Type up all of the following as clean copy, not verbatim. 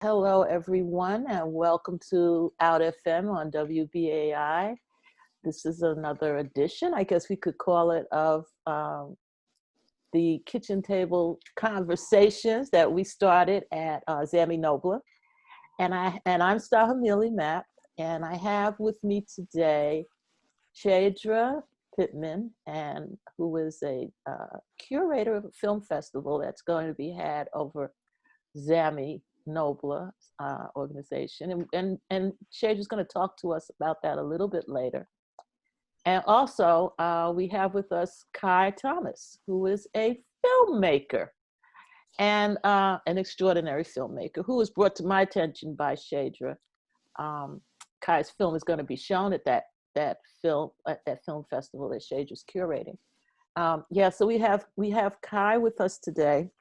Hello, everyone, and welcome to Out FM on WBAI. This is another edition, I guess we could call it, of the kitchen table conversations that we started at Zami Nobla. And I'm Stahimili Mapp, and I have with me today Shadra Pittman, and who is a curator of a film festival that's going to be had over Zami Nobla organization. And Shadra's going to talk to us about that a little bit later. And also, we have with us Cai Thompson, who is a filmmaker and an extraordinary filmmaker who was brought to my attention by Shadra. Kai's film is going to be shown at that film festival that Shadra's curating. So we have Cai with us today.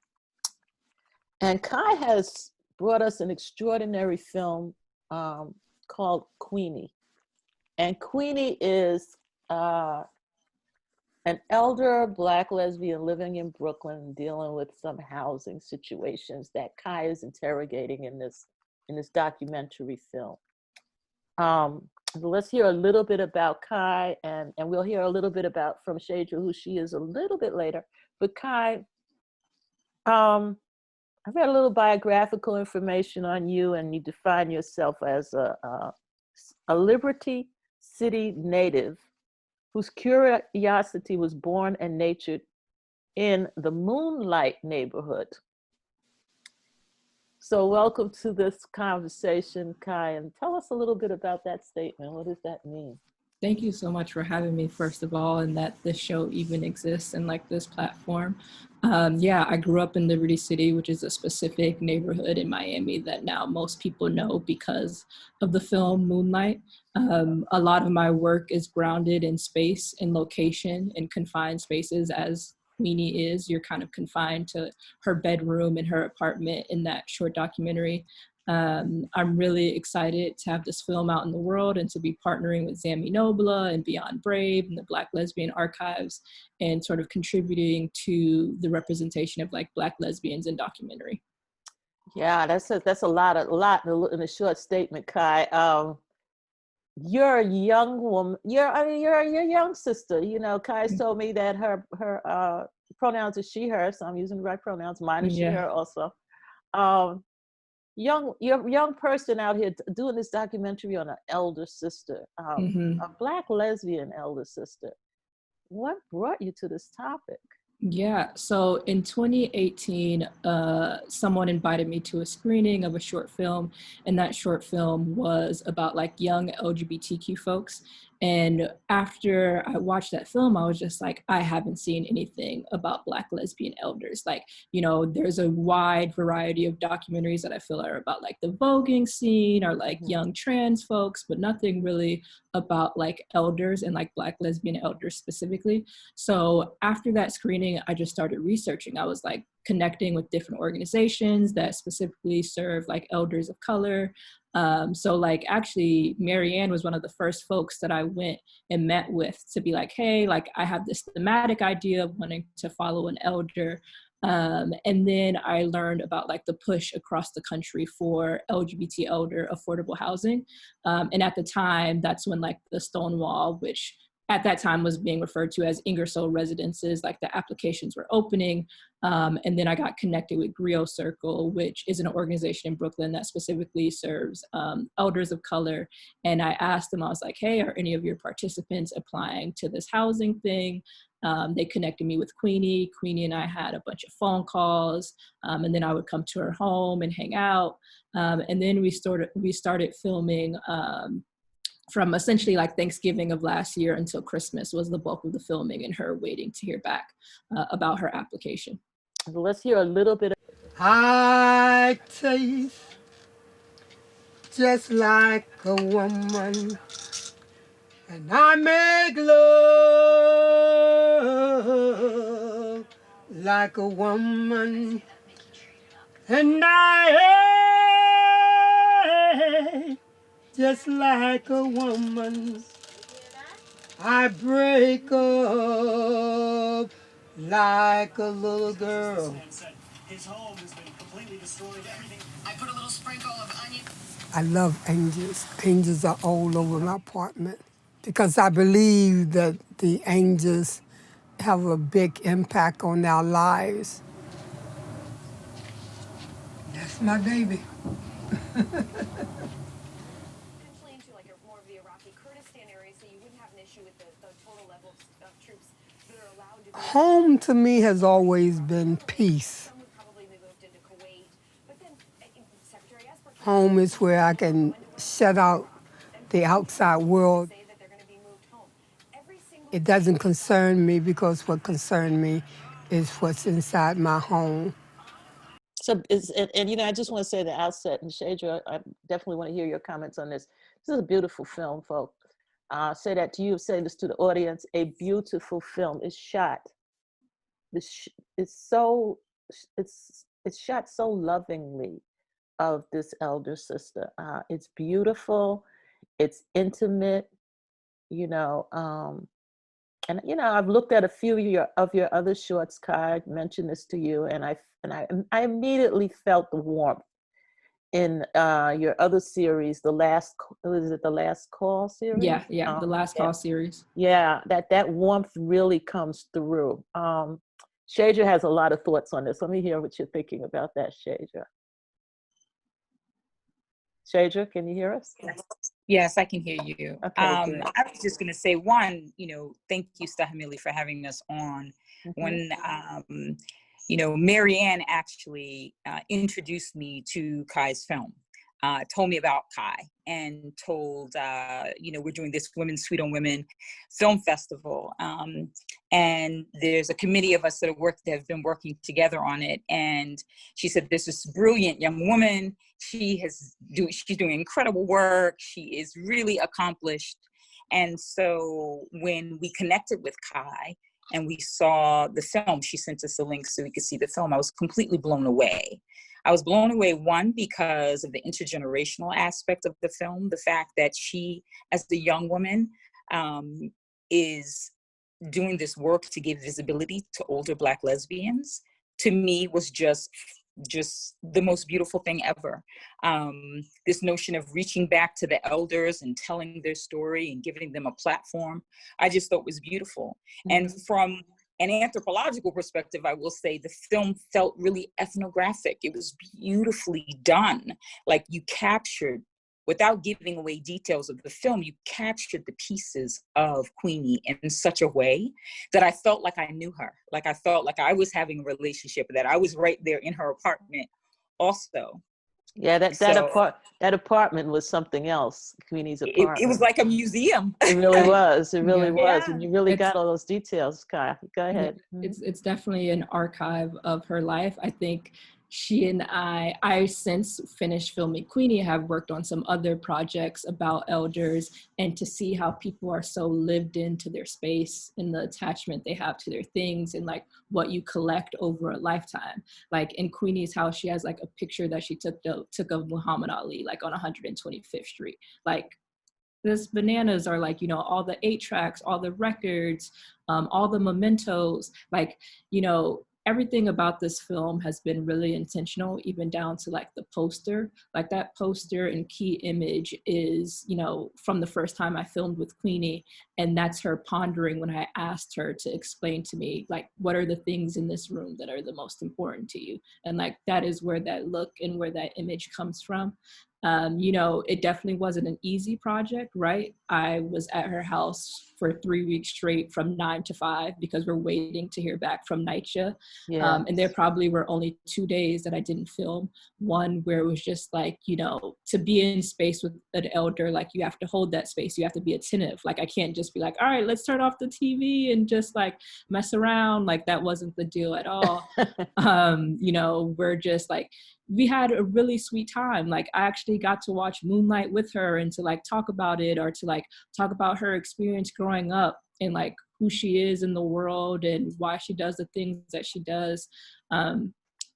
And Cai has brought us an extraordinary film called Queenie. And Queenie is an elder Black lesbian living in Brooklyn, dealing with some housing situations that Cai is interrogating in this documentary film. Let's hear a little bit about Cai, and we'll hear a little bit about from Shadra, who she is a little bit later. But Cai, I've read a little biographical information on you, and you define yourself as a Liberty City native whose curiosity was born and nurtured in the Moonlight neighborhood. So welcome to this conversation, Cai, and tell us a little bit about that statement. What does that mean? Thank you so much for having me, first of all, and that this show even exists and like this platform. I grew up in Liberty City, which is a specific neighborhood in Miami that now most people know because of the film Moonlight. A lot of my work is grounded in space, in location, in confined spaces, as Queenie is. You're kind of confined to her bedroom in her apartment in that short documentary. I'm really excited to have this film out in the world and to be partnering with Zami Nobla and Beyond Brave and the Black Lesbian Archives and sort of contributing to the representation of like Black lesbians in documentary. Yeah, that's a lot in a short statement, Cai. You're a young woman. You're a young sister. You know, Kai's told me that her pronouns are she, her, so I'm using the right pronouns. Mine is she, her also. You're a young person out here doing this documentary on an elder sister, a Black lesbian elder sister. What brought you to this topic? Yeah, so in 2018, someone invited me to a screening of a short film, and that short film was about like young LGBTQ folks. And after I watched that film, I was just like, I haven't seen anything about Black lesbian elders. Like, you know, there's a wide variety of documentaries that I feel are about like the voguing scene or like young trans folks, but nothing really about like elders and like Black lesbian elders specifically. So after that screening, I just started researching. I was like connecting with different organizations that specifically serve like elders of color. So like actually Marianne was one of the first folks that I went and met with to be like, hey, like I have this thematic idea of wanting to follow an elder. And then I learned about like the push across the country for LGBT elder affordable housing. And at the time, that's when like the Stonewall, which at that time was being referred to as Ingersoll residences, like the applications were opening. And then I got connected with Griot Circle, which is an organization in Brooklyn that specifically serves elders of color. And I asked them, I was like, hey, are any of your participants applying to this housing thing? They connected me with Queenie. Queenie and I had a bunch of phone calls, and then I would come to her home and hang out. And then we started filming from essentially like Thanksgiving of last year until Christmas was the bulk of the filming, and her waiting to hear back about her application. Let's hear a little bit. I taste just like a woman, and I make love like a woman, and I hate just like a woman. I break up like a little girl. His home has been completely I put a little sprinkle of onion. I love angels. Angels are all over my apartment because I believe that the angels have a big impact on our lives. That's my baby. Into like more of the Iraqi Kurdistan area, so you wouldn't have an issue with the total level of troops that are allowed to be. Home to me has always been peace. Some would probably be moved into Kuwait, but then Secretary Esper. Home is where I can shut out the outside world. It doesn't concern me because what concerns me is what's inside my home. So and you know, I just want to say at the outset, and Shadra, I definitely want to hear your comments on this. This is a beautiful film, folks. Say that to you, say this to the audience. A beautiful film. It's shot. It's shot so lovingly of this elder sister. It's beautiful. It's intimate. You know, and you know, I've looked at a few of your other shorts, Kai. I mentioned this to you, and I immediately felt the warmth in your other series, the last call series? Yeah, the last call series. Yeah, that warmth really comes through. Shadra has a lot of thoughts on this. Let me hear what you're thinking about that, Shadra. Shadra, can you hear us? Yes, I can hear you. Okay, good. I was just going to say, one, thank you, Stahimili, for having us on. Mm-hmm. When, Marianne actually introduced me to Kai's film, told me about Kai and told, we're doing this Women Sweet on Women film festival. And there's a committee of us that have been working together on it. And she said, this is brilliant young woman. She's doing incredible work. She is really accomplished. And so when we connected with Kai and we saw the film, she sent us a link so we could see the film. I was completely blown away. I was blown away, one, because of the intergenerational aspect of the film, the fact that she, as the young woman, is doing this work to give visibility to older Black lesbians, to me was just the most beautiful thing ever. This notion of reaching back to the elders and telling their story and giving them a platform, I just thought was beautiful. Mm-hmm. And from an anthropological perspective, I will say the film felt really ethnographic. It was beautifully done. Like, you captured, without giving away details of the film, you captured the pieces of Queenie in such a way that I felt like I knew her. Like, I felt like I was having a relationship, that I was right there in her apartment also. Yeah, that apartment was something else. Queenie's apartment. It was like a museum. It really was. It really was. Yeah. And you really got all those details, Kai. Go ahead. It's definitely an archive of her life. I think she and I since finished filming Queenie, have worked on some other projects about elders, and to see how people are so lived into their space and the attachment they have to their things and like what you collect over a lifetime. Like in Queenie's house, she has like a picture that she took of Muhammad Ali, like on 125th Street. Like, this bananas are like, all the 8 tracks, all the records, all the mementos, like, everything about this film has been really intentional, even down to like the poster. Like, that poster and key image is, from the first time I filmed with Queenie, and that's her pondering when I asked her to explain to me, like, what are the things in this room that are the most important to you? And like, that is where that look and where that image comes from. It definitely wasn't an easy project, right? I was at her house for 3 weeks straight from 9 to 5 because we're waiting to hear back from NYC. Yeah. And there probably were only 2 days that I didn't film. One where it was just like, to be in space with an elder, like, you have to hold that space. You have to be attentive. Like, I can't just be like, all right, let's turn off the TV and just like mess around. Like, that wasn't the deal at all. We're just like, we had a really sweet time. Like, I actually got to watch Moonlight with her and to like talk about it, or to like talk about her experience growing up and like who she is in the world and why she does the things that she does.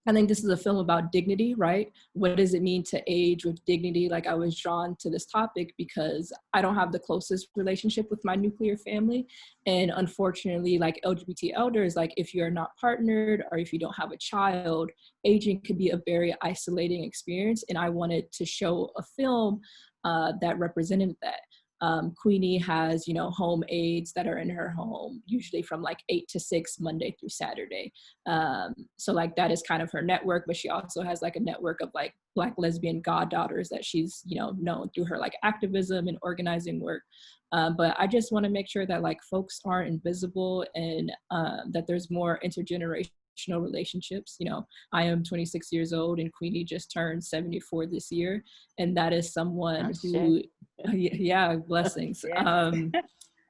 I think this is a film about dignity, right? What does it mean to age with dignity? Like, I was drawn to this topic because I don't have the closest relationship with my nuclear family. And unfortunately, like LGBT elders, like if you're not partnered or if you don't have a child, aging can be a very isolating experience. And I wanted to show a film that represented that. Queenie has, you know, home aides that are in her home, usually from like 8 to 6, Monday through Saturday. So like that is kind of her network, but she also has like a network of like Black lesbian goddaughters that she's, you know, known through her like activism and organizing work. But I just want to make sure that like folks aren't invisible, and that there's more intergenerational relationships. You know, I am 26 years old and Queenie just turned 74 this year. And that is someone who, yeah, blessings,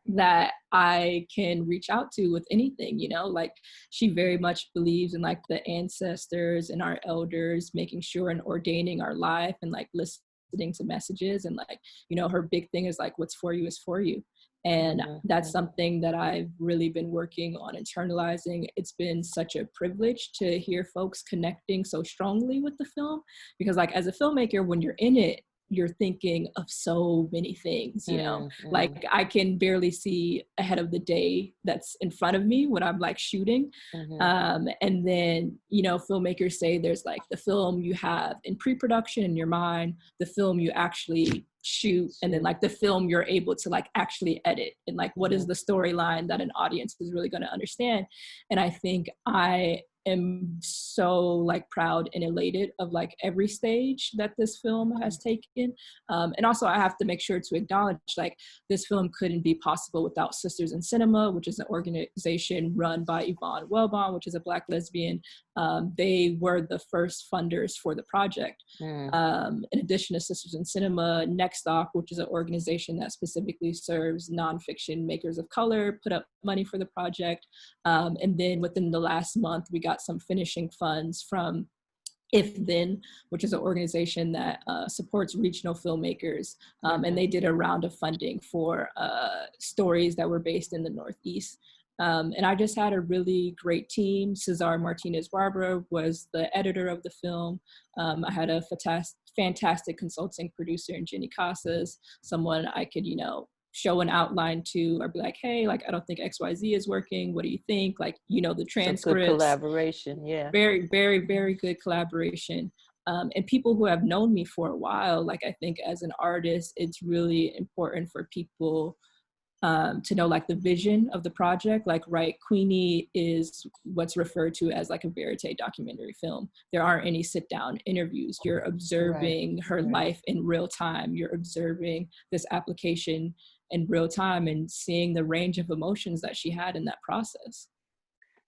that I can reach out to with anything, you know, like she very much believes in like the ancestors and our elders, making sure and ordaining our life and like listening to messages. And like, you know, her big thing is like, what's for you is for you. And that's something that I've really been working on internalizing. It's been such a privilege to hear folks connecting so strongly with the film, because like as a filmmaker, when you're in it, you're thinking of so many things, you know, like I can barely see ahead of the day that's in front of me when I'm like shooting. And then, you know, filmmakers say there's like the film you have in pre-production in your mind, the film you actually shoot, and then like the film you're able to like actually edit, and like what is the storyline that an audience is really going to understand. And I think I am so like proud and elated of like every stage that this film has taken. And also I have to make sure to acknowledge like this film couldn't be possible without Sisters in Cinema, which is an organization run by Yvonne Wellbaum, which is a Black lesbian. They were the first funders for the project. In addition to Sisters in Cinema, Next Doc, which is an organization that specifically serves nonfiction makers of color, put up money for the project. And then within the last month, we got some finishing funds from If Then, which is an organization that supports regional filmmakers. And they did a round of funding for stories that were based in the Northeast. And I just had a really great team. Cesar Martinez-Barbara was the editor of the film. I had a fantastic consulting producer in Jenny Casas, someone I could, you know, show an outline to, or be like, hey, like, I don't think XYZ is working. What do you think? Like, you know, the transcripts. Good collaboration, yeah. Very, very, very good collaboration. And people who have known me for a while, like, I think as an artist, it's really important for people to know like the vision of the project. Like, right, Queenie is what's referred to as like a verite documentary film. There aren't any sit down interviews. You're observing her life in real time. You're observing this application in real time and seeing the range of emotions that she had in that process.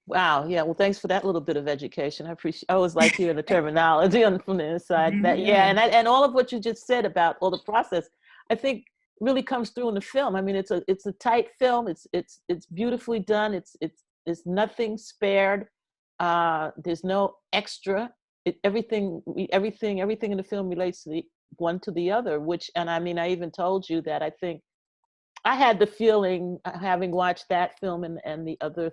Wow, yeah, well, thanks for that little bit of education. I appreciate, I always like hearing the terminology from the inside. And all of what you just said about all the process, I think really comes through in the film. I mean, it's a tight film. It's beautifully done. It's nothing spared. There's no extra. Everything in the film relates to the one to the other. Which, and I mean, I even told you that I think I had the feeling, having watched that film and the other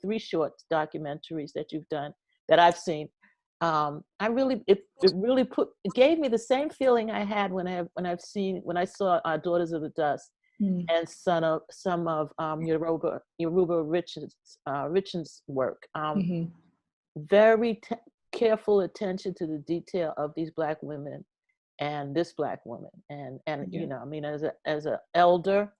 3 short documentaries that you've done, that I've seen, it gave me the same feeling I had when I saw Daughters of the Dust and some of Yoruba Richard's work. Very careful attention to the detail of these Black women and this Black woman, and you know, I mean, as a elder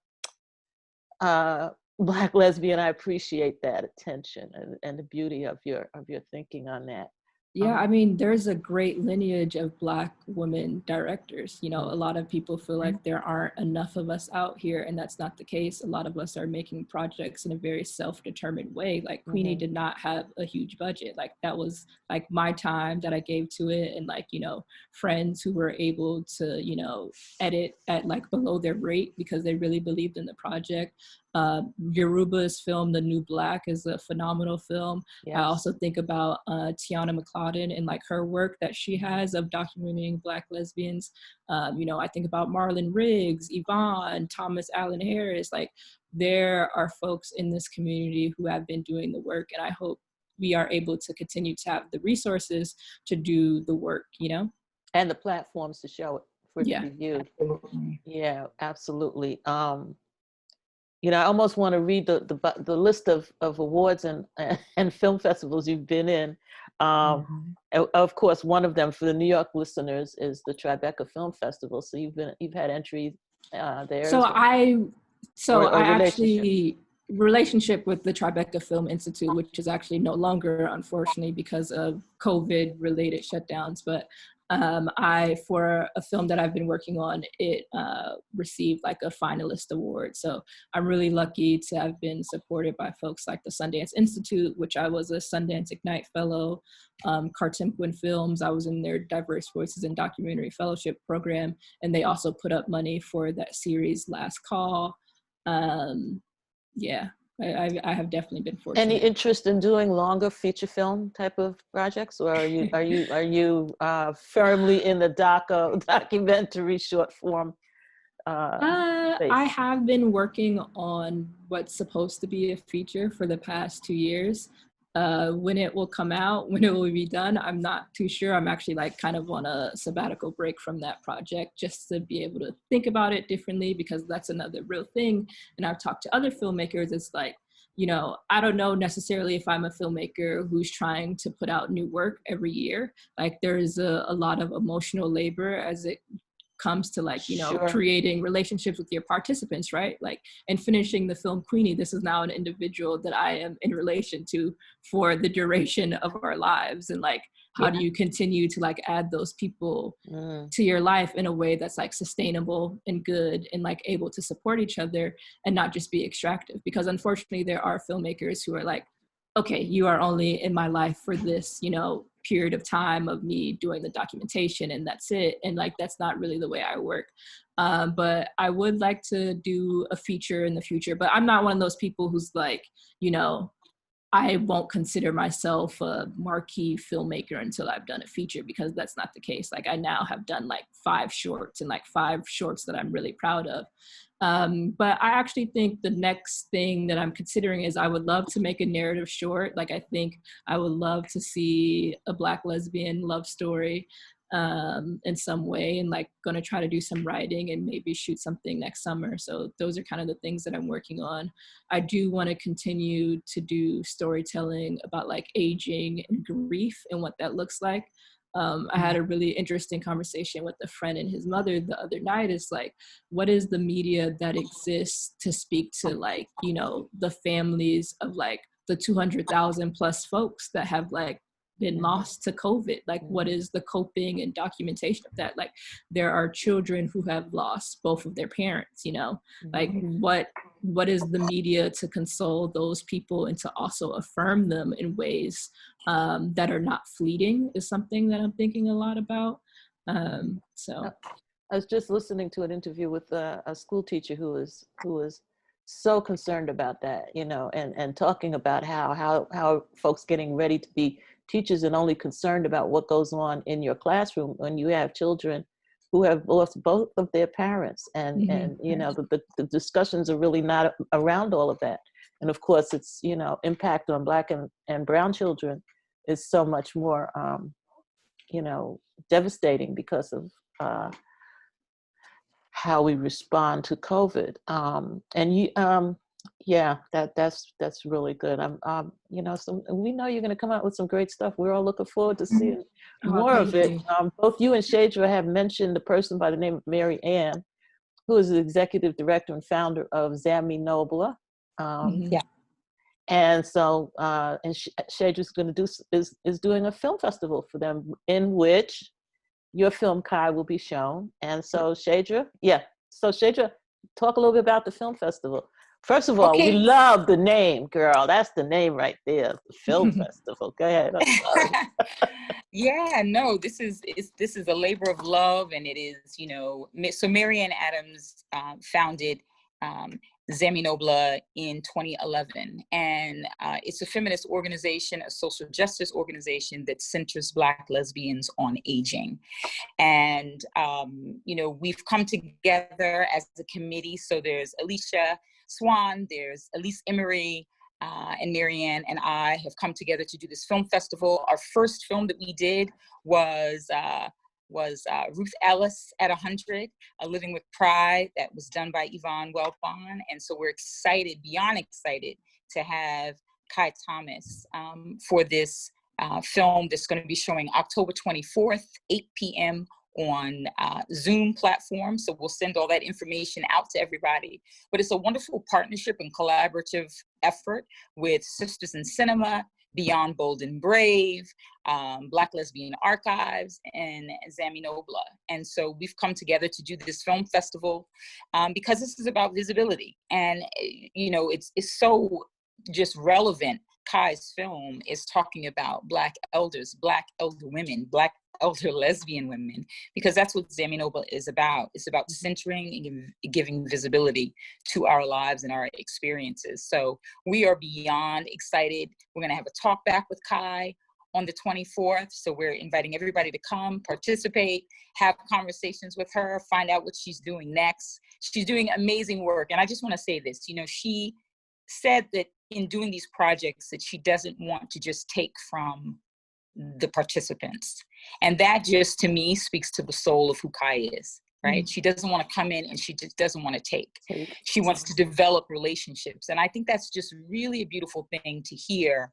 Black lesbian, I appreciate that attention and the beauty of your thinking on that. Yeah, I mean, there's a great lineage of Black women directors. You know, a lot of people feel like there aren't enough of us out here, and that's not the case. A lot of us are making projects in a very self-determined way. Like Queenie did not have a huge budget. Like that was like my time that I gave to it, and like, you know, friends who were able to, you know, edit at like below their rate because they really believed in the project. Yoruba's film, The New Black, is a phenomenal film. Yes. I also think about Tiana McCloudon and like her work that she has of documenting Black lesbians. You know, I think about Marlon Riggs, Yvonne, Thomas Allen Harris. Like, there are folks in this community who have been doing the work, and I hope we are able to continue to have the resources to do the work, you know? And the platforms to show it, for it to Yeah. be viewed. Absolutely. Yeah, absolutely. You know, I almost want to read the list of awards and film festivals you've been in. Of course, one of them for the New York listeners is the Tribeca Film Festival. So you've had entries there. So as well. Or I relationship. actually relationship with the Tribeca Film Institute, which is actually no longer, unfortunately, because of COVID related shutdowns. But for a film that I've been working on, it received like a finalist award. So I'm really lucky to have been supported by folks like the Sundance Institute, which I was a Sundance Ignite Fellow. Cartimquin Films, I was in their Diverse Voices in Documentary Fellowship program, and they also put up money for that series Last Call. Yeah, I have definitely been fortunate. Any interest in doing longer feature film type of projects, or are you firmly in the documentary short form? Space? I have been working on what's supposed to be a feature for the past 2 years. When it will come out, when it will be done, I'm not too sure. I'm actually like kind of on a sabbatical break from that project just to be able to think about it differently, because that's another real thing. And I've talked to other filmmakers. It's like, you know, I don't know necessarily if I'm a filmmaker who's trying to put out new work every year. Like there's a lot of emotional labor as it comes to like, you know, Sure. creating relationships with your participants, right? Like, and finishing the film Queenie, this is now an individual that I am in relation to for the duration of our lives. And like, how do you continue to like add those people to your life in a way that's like sustainable and good and like able to support each other and not just be extractive? Because unfortunately there are filmmakers who are like, okay, you are only in my life for this, you know, period of time of me doing the documentation and that's it. And like, that's not really the way I work. But I would like to do a feature in the future, but I'm not one of those people who's like, you know, I won't consider myself a marquee filmmaker until I've done a feature, because that's not the case. Like I now have done like 5 shorts and like 5 shorts that I'm really proud of. But I actually think the next thing that I'm considering is I would love to make a narrative short. Like I think I would love to see a Black lesbian love story in some way, and like going to try to do some writing and maybe shoot something next summer. So those are kind of the things that I'm working on. I do want to continue to do storytelling about like aging and grief and what that looks like. I had a really interesting conversation with a friend and his mother the other night. Is like, what is the media that exists to speak to like, you know, the families of like the 200,000 plus folks that have like been lost to COVID? Like, what is the coping and documentation of that? Like, there are children who have lost both of their parents, you know, like what is the media to console those people and to also affirm them in ways that are not fleeting is something that I'm thinking a lot about. So I was just listening to an interview with a school teacher who was so concerned about that, you know, and talking about how folks getting ready to be teachers and only concerned about what goes on in your classroom when you have children who have lost both of their parents, and you know, the discussions are really not around all of that. And of course, it's, you know, impact on Black and brown children is so much more, you know, devastating because of how we respond to COVID. And you, yeah, that's really good. You know, we know you're going to come out with some great stuff. We're all looking forward to seeing more of it. Both you and Shadra have mentioned a person by the name of Mary Ann, who is the executive director and founder of Zami Nobla. And so, and Shadra's going to do is doing a film festival for them in which your film Cai will be shown. And so Shadra, talk a little bit about the film festival. First of all, we love the name, girl. That's the name right there, the film festival. Go ahead. I'm sorry. Yeah, no, this is a labor of love, and it is, you know, so Marianne Adams founded Zami Nobla in 2011, and it's a feminist organization, a social justice organization that centers Black lesbians on aging. And you know, we've come together as a committee. So there's Alicia Swan, there's Elise Emery, and Marianne and I have come together to do this film festival. Our first film that we did was Ruth Ellis at 100, Living with Pride, that was done by Yvonne Welpon. And so we're excited, beyond excited, to have Cai Thompson for this film that's going to be showing October 24th, 8 p.m. on Zoom platform. So we'll send all that information out to everybody. But it's a wonderful partnership and collaborative effort with Sisters in Cinema, Beyond Bold and Brave, Black Lesbian Archives, and Zami Nobla. And so we've come together to do this film festival because this is about visibility. And, you know, it's so just relevant. Cai's film is talking about Black elders, Black elder women, Black elder lesbian women, because that's what Zami Nobla is about. It's about centering and giving visibility to our lives and our experiences. So we are beyond excited. We're going to have a talk back with Cai on the 24th. So we're inviting everybody to come, participate, have conversations with her, find out what she's doing next. She's doing amazing work. And I just want to say this, you know, she said that in doing these projects that she doesn't want to just take from the participants. And that just, to me, speaks to the soul of who Cai is, right? Mm-hmm. She doesn't want to come in and she just doesn't want to take. She wants to develop relationships. And I think that's just really a beautiful thing to hear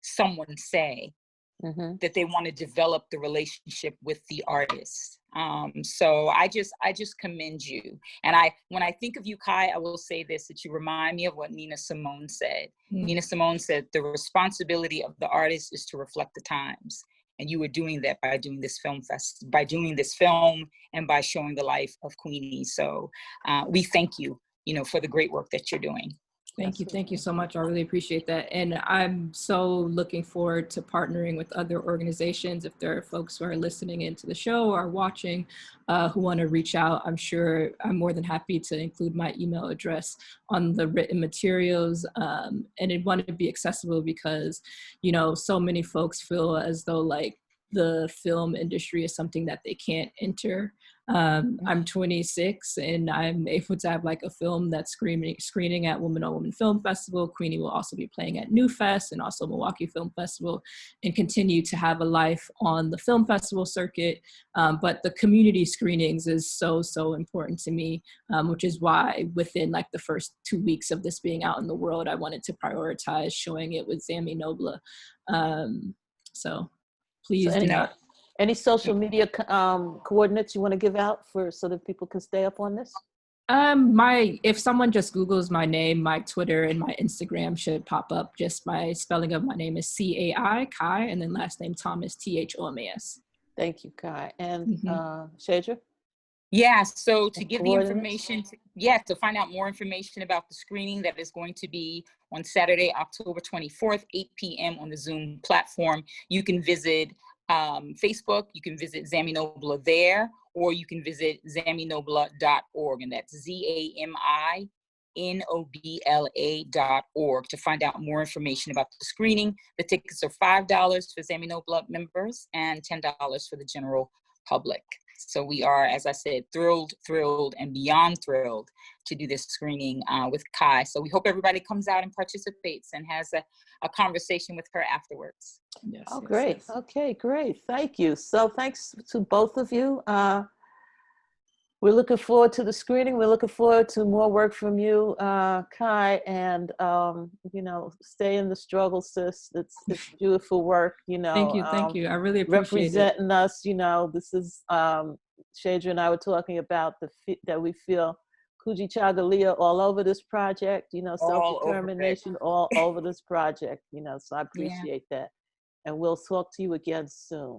someone say, mm-hmm. that they want to develop the relationship with the artist. So I just commend you. And when I think of you, Cai, I will say this, that you remind me of what Nina Simone said. Mm-hmm. Nina Simone said, the responsibility of the artist is to reflect the times. And you were doing that by doing this film and by showing the life of Queenie. So we thank you, you know, for the great work that you're doing. Thank you so much. I really appreciate that. And I'm so looking forward to partnering with other organizations. If there are folks who are listening into the show or watching who want to reach out, I'm sure I'm more than happy to include my email address on the written materials. And it wanted to be accessible because, you know, so many folks feel as though like the film industry is something that they can't enter. I'm 26 and I'm able to have like a film that's screening at Woman on Woman Film Festival. Queenie will also be playing at New Fest and also Milwaukee Film Festival, and continue to have a life on the film festival circuit. But the community screenings is so important to me, which is why within like the first 2 weeks of this being out in the world, I wanted to prioritize showing it with Zami Nobla. So please do not. Any social media coordinates you want to give out so that people can stay up on this? If someone just Googles my name, my Twitter and my Instagram should pop up. Just my spelling of my name is C-A-I, Cai, and then last name Thomas, Thomas. Thank you, Cai. And Shadra? Yeah, so to give the information, to find out more information about the screening that is going to be on Saturday, October 24th, 8 p.m. on the Zoom platform, you can visit Facebook, you can visit Zami Nobla there, or you can visit zaminobla.org, and that's ZAMINOBLA.org to find out more information about the screening. The tickets are $5 for Zami Nobla members and $10 for the general public. So we are, as I said, thrilled, and beyond thrilled to do this screening with Cai. So we hope everybody comes out and participates and has a conversation with her afterwards. Yes, great. Yes. Okay, great. Thank you. So thanks to both of you. We're looking forward to the screening. We're looking forward to more work from you, Cai, and, you know, stay in the struggle, sis. It's beautiful work, you know. Thank you. I really appreciate representing us, you know. This is, Shadra and I were talking about that we feel Kujichagulia all over this project, you know, self-determination all over this project, you know, so I appreciate that. And we'll talk to you again soon.